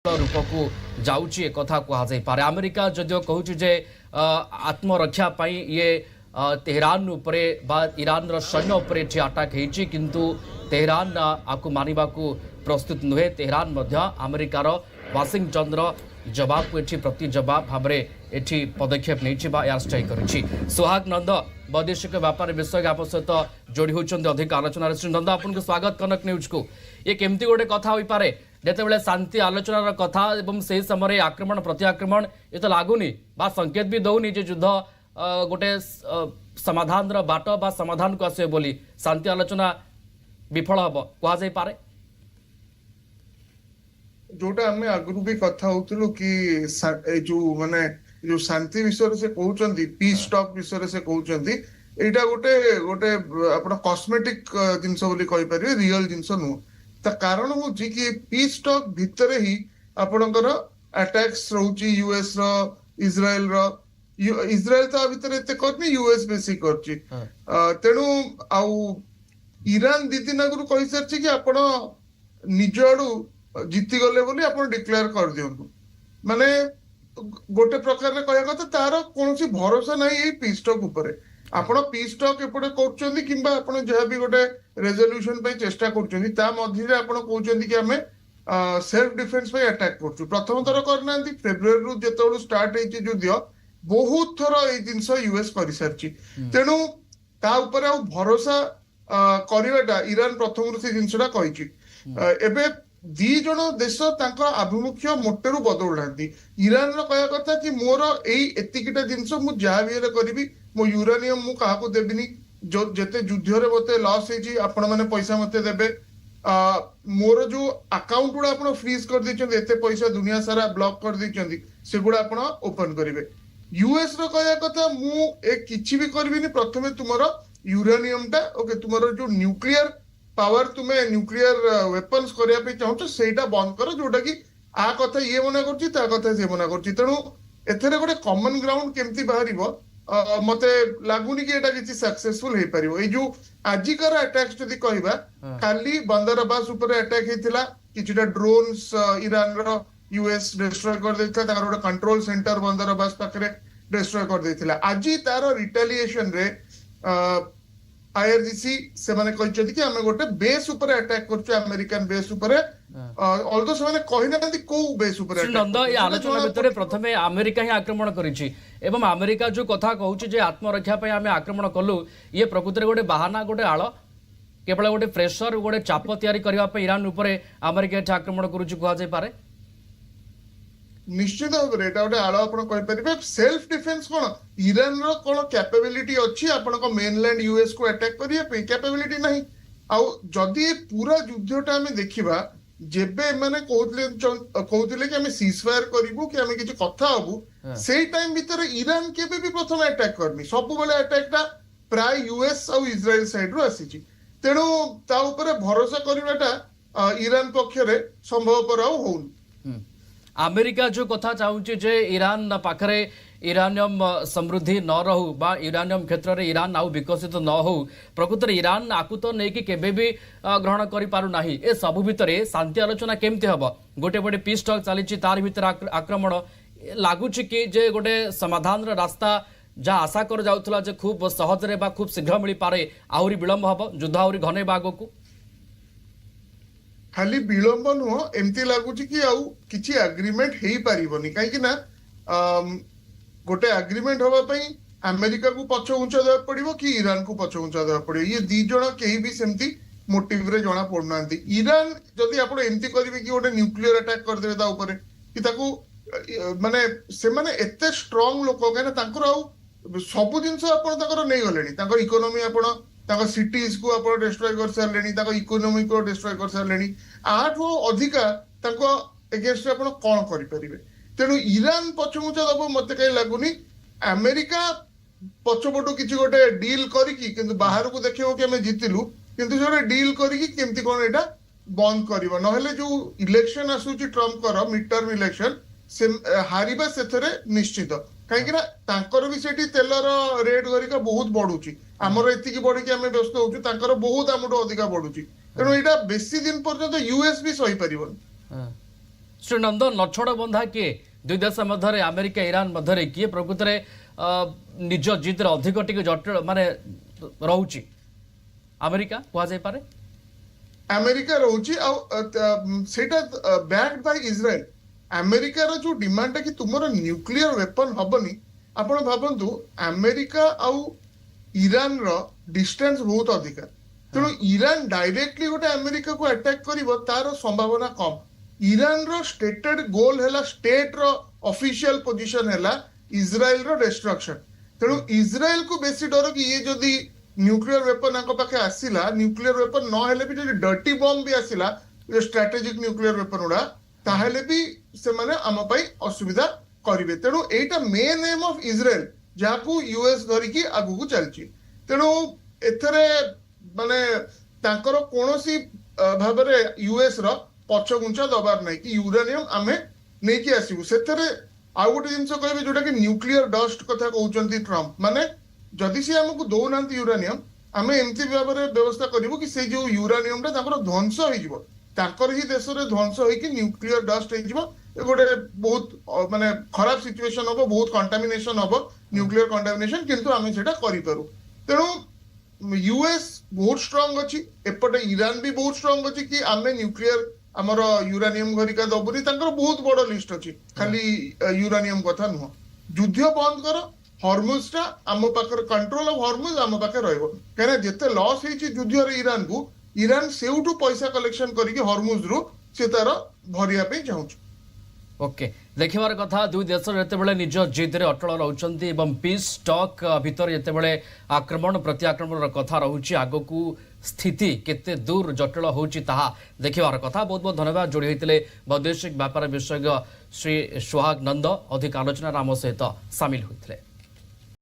रूप को जाऊँगी एक कथा कहुपारे अमेरिका जदिव कहूँ जे आत्मरक्षा ये तेहरान उपरे बा ईरान सैन्य उपरे अटाक होती किंतु तेहरान आपको मानवा को प्रस्तुत नुहे तेहरान अमेरिकार वाशिंगटन जवाब को एठी प्रति जवाब भाव में एठी पदक्षेप नहीं एयर स्ट्राइक करुच्ची। सुहाग नंद वैदेशिक व्यापार विषय आप सहित जोड़ी होती अधिक आलोचना। श्री नंद आपको स्वागत कनक न्यूज को। ये केमती गोटे कथा हो पारे जिते शांति आलोचनार कथा एवं से समय आक्रमण प्रति आक्रमण ये तो लगुनि बा संकेत भी दौनी जे युद्ध गोटे समाधान बाट बा समाधान को आसे बोली शांति आलोचना विफल हम कह पारे। जोटा आम आगु भी कथा होतलु कि जो माने जो शांति विषय से कहउचंदी पीस टॉक विषय से कहउचंदी एटा गोटे गोटे आपण कॉस्मेटिक जिंस बोली कहि परिबे रियल जिंस नु ता कारण हो कि पीस टॉक भितरे ही आपणकर अटैक्स रहउची यूएस रो इजराइल रो इजराइल ता भितरे एते करनी यूएस बेसी करची तेनु आउ ईरान दिदिन आगु कहि सरची कि आपण निज आडू जीती गले बोली आपण डिक्लेयर कर दियंतु माने गोटे प्रकार रे कहया कथा तार कोनसी भरोसा नाही ए पीस टॉक ऊपर आपण पीस टॉक एपटे करचंदी किंबा आपण जहा भी गोटे रेजोल्यूशन पे चेष्टा करचंदी ता मध्ये रे आपण कहउचंदी कि हमें सेल्फ डिफेंस पे अटैक करचु प्रथम थर करनांती फेब्रुआरी रु जेतोळु स्टार्ट हेची युद्ध बहुत थर ए जिंस यूएस करि सरची तेनु ता ऊपर आ भरोसा करिवाटा ईरान प्रथम रु से जिंसडा कहिची एबे दी जन देश आभिमुख्य मोटेरू बदलुना ईरान कहया कथा कि मोर एतिकिटा जिनस मु जहाँ भी करी मो यूरानियम मु काहाको देबिनी जो जेते युद्ध मते लॉस होई आपण माने पैसा मते देबे मोर जो अकाउंट गुड़ा आपण फ्रीज कर दैछन एते पैसा दुनिया सारा ब्लॉक कर दैछन से गुड़ा आपण ओपन करिवे यूएस रो कहया कथा मु ए किछि भी करबिनी प्रथमे तुमरो यूरानियम टा ओके तुमरो जो न्यूक्लियर पावर तुम्हें न्यूक्लियर वेपन्स करने चाहूँ सेटा बंद कर जोटा कि आ कथा ये मना कर कथा से मना कर तेणु एथरे गोटे कॉमन ग्राउंड केमती बाहर मते लगुनि कि एटा किछि सक्सेसफुल हे परिबो ए जो आजिकार अटैक्स जदि कहबा खाली बंदर अब्बास ऊपर अटैक हेतिला किछिटा ड्रोन्स ईरान रो यूएस डिस्ट्रॉय कर देथिला तार गोटे कंट्रोल सेंटर बंदर अब्बास पाखरे डिस्ट्रॉय कर देथिला आजि तार रिटेलिएशन रे आईआरजीसी से माने कहचथि कि हमें गोटे बेस ऊपर अटैक करछु अमेरिकन बेस ऊपर ऑल्दो से माने कहिना नथि को बेस ऊपर अटैक नंद ये आलोचना भितरे प्रथमे अमेरिका ही आक्रमण करिछि एवं अमेरिका जो कथा कहउछि जे आत्मरक्षा पय हमें आक्रमण कलु ये प्रकृति गोटे बहाना गोटे आळ केवल गोटे प्रेशर गोटे चाप तयारी करबा पे ईरान ऊपर अमेरिका आक्रमण करूछि कह जाय पारे निश्चित भाव में गोटे आड़ आप सेल्फ डिफेन्स कौन ईरान कौन कैपेबिलिटी अच्छी आपण मेनलैंड यूएस को अटैक करने कैपेबिलिटी नहीं आउ जदि पूरा युद्धटा आम देखा जेबे माने कहते कि आम सीजफायर करूँ कि आम किसी कथा हबू से टाइम भितर ईरान केबे भी प्रथम अटैक करनी सब बेले अटैकटा प्राय यूएस आउ इजराइल साइड रू आसी तेणु ता ऊपर भरोसा करवाटा ईरान पक्षरे संभवपर आउ होउनी। अमेरिका जो कथा चाहूँगी जे ईरान पाखरे यूरानियम समृद्धि न रहू बा यूरानियम क्षेत्र में ईरान आउ विकसित न हो प्रकृत ईरान आकु तो नहीं कि केबे भी ग्रहण करि पारु नाही ए सबु भितरे शांति आलोचना केमती हबो गोटे गोटे पीस टॉक चली तार भीतर आक्रमण लगुच कि जे गोटे समाधान रास्ता जहाँ आशा कर जाउथला जे खूब सहज रे बा खूब शीघ्र मिल पारे आहुरी विलंब हबो युद्ध आहुरी घने बागो को खाली विलंब नुह एमती लगुच कि आउ किछि एग्रीमेंट हेई परिबोनी काहे ना गोटे एग्रीमेंट हवा पई अमेरिका को पछ उंचा देवा पड़िबो कि ईरान को पछ उंचा देवा पड़िबो ये दी जण केही भी सेमती मोटिव रे जणा पड़नांती ईरान जदि आपण एमती करिवे कि गोटे न्यूक्लियर अटैक कर देबे ता ऊपर कि ताकू माने से माने एते स्ट्रांग लोक काहे तांकर आउ सब जिंस आपण तांकर नै गलेनी तांकर इकोनॉमी आपण तांकर सिटीज को आपण डिस्ट्रॉय कर सारलेनी तांकर इकोनॉमी को डिस्ट्रॉय कर सारलेनी आठो अधिका तांको अगेंस्ट आपण कोन करि परिबे तेणु ईरान पछमुचा दबो मते कहीं लगुनी अमेरिका पछपटू किछि गोटे डील करिकी किंतु बाहर को देखियो कि हमें जीतिलु किंतु जोटे डील करिकी केमती कोन एटा बंद करिवो नहले जो इलेक्शन आसुची ट्रम्प कर मिड टर्म इलेक्शन से हारिबा सेथरे निश्चित कहीं तांकर भी सेठी तेलर रेट गरिका बहुत बढ़ुची आमर एतिकी बढ़ी कि आम व्यस्त होचु तांकर बहुत आमठू अधिका बढ़ुची तेणु यहाँ बेसी दिन पर्यंत यूएस भी सही पारिबनी श्री नंदन नछड़ बंधा किए दुई देश मध्य अमेरिका ईरान मध्य किए प्रकृत में निज जिद अधिक टी जटिल माने रोची अमेरिका कहुए अमेरिका रोची सेटा बैक्ड बाय इज्राएल अमेरिका रो जो डिमांड है कि तुमर न्यूक्लियर वेपन हबनी आपण भाबंतु अमेरिका आउ ईरान रो डिस्टेंस बहुत अधिक तेणु ईरान डायरेक्टली गोटे अमेरिका को अटैक करिवो तार संभावना कम ईरान रो स्टेटेड गोल हैला स्टेट रो ऑफिशियल पोजीशन हैला इज्राएल रो डिस्ट्रक्शन तेणु इज्राएल को बेसी डर कि ये जदि न्यूक्लियर वेपन आंको पाखे आसिला न्यूक्लियर वेपन न हेले भी जदि डर्टी बॉम्ब भी आसिला स्ट्रेटेजिक न्यूक्लियर वेपन उडा ताहेले भी से माने आम पई असुविधा करिवे तेणु एटा मेन एम ऑफ इज्राएल जाकू यूएस धरिकी आगु को चलची तेणु एथरे माने तांकर कोनोसी भाबरे यूएस रो पछगुंचा दबार नाही कि यूरेनियम आमे नै कि आसीबु सेथरे आ गोटे जिनस कहबे जोटा कि न्यूक्लियर डस्ट कथा कहउचंती ट्रम्प माने जदि से हमकु दौनांती यूरेनियम आमे एमती भाबरे व्यवस्था करिवु कि से जो यूरेनियम ता तांकर ध्वंस होई जिवो तांकर ही देश रे ध्वंस होई कि न्यूक्लियर डस्ट होई जिवो ए गोटे बहुत माने खराब सिचुएशन होबो बहुत कंटामिनेशन होबो न्यूक्लियर कंटामिनेशन किंतु आमे सेटा करि पारु तेणु यूएस बहुत स्ट्रांग अछि एपटे ईरान भी बहुत स्ट्रांग अछि कि आमे न्यूक्लियर आमर यूरानियम घरिका दबुनी तांकर बहुत बड़ लिस्ट अछि खाली यूरानियम कथा नुह युद्ध बंद कर हॉर्मुज टा आम पाखर कंट्रोल ऑफ हॉर्मुज आम पाखे रहइबो काहे जेते लॉस हेछि युद्ध रे ईरान को ईरान सेउटू पैसा कलेक्शन करिके हॉर्मुज रु से तार भरिया पे चाहूछ ओके देखिबार कथा दुई देश जिते निज जिद्रे अटल रोचंती एवं पीस टॉक भितर जिते आक्रमण प्रति आक्रमण कथा रोचे आगकू स्थिति केते दूर जटिल होची ताहा देखिबार कथा बहुत बहुत धन्यवाद जोड़ी होते वैदेशिक व्यापार विशेषज्ञ श्री सुहाग नंद अधिक आलोचना आम सहित सामिल होते।